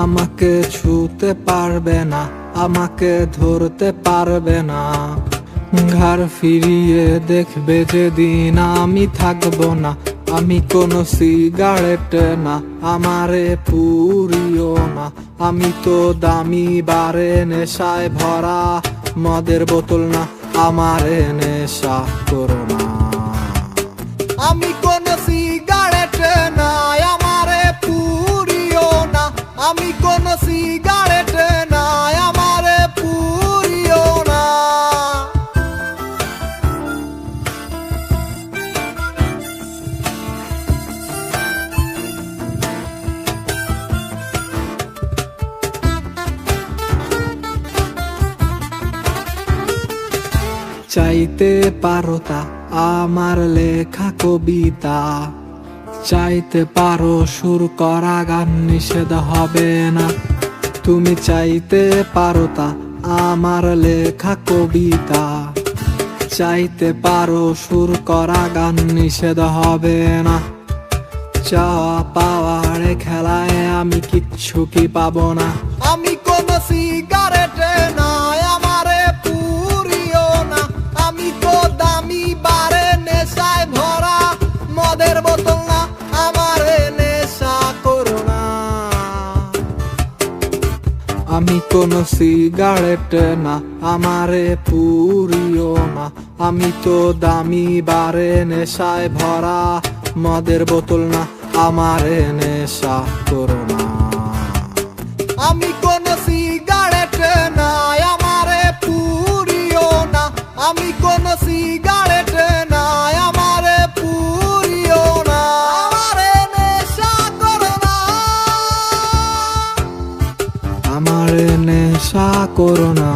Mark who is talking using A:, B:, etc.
A: আমাকে ছুতে পারবে না, আমাকে ধরতে পারবে না। ঘাড় ফিরিয়ে দেখবে যেদিন আমি থাকবো না। আমি কোনো সিগারেট না, আমারে পুরিও না। আমি তো দামি বারে নেশায় ভরা মদের বোতল না, আমারে নেশা করো না। আমি কোন সিগারেট না, আমারে পুরিও না। আমি কোন সিগারেট না, আমারে পুরিও না। চাইতে পারো তা আমার লেখা কবিতা, চাইতে পারো সুর করা গান, নিষেধ হবে না। তুমি চাইতে পারো তা আমার লেখা কবিতা, চাইতে পারো সুর করা গান, নিষেধ হবে না। চাওয়া পাওয়ার খেলায় আমি কিচ্ছু কি পাবো না। আমি কোন সিগারেট না, আমারে পুরিও না। আমি তো দামি বারে নেশায় ভরা মদের বোতল না, আমারে নেশা করো না। আমি কোন সিগারেট না, আমারে পুরিও না। আমি তো দামি বারে নেশায় ভরা মদের বোতল না, আমারে নেশা করো না। আমি কোন সিগারেট না, আমারে পুরিও না। আমি কোন সিগারেট না, আমারে পুরিও না। আমারে নেশা করো না, আমারে নেশা করো না।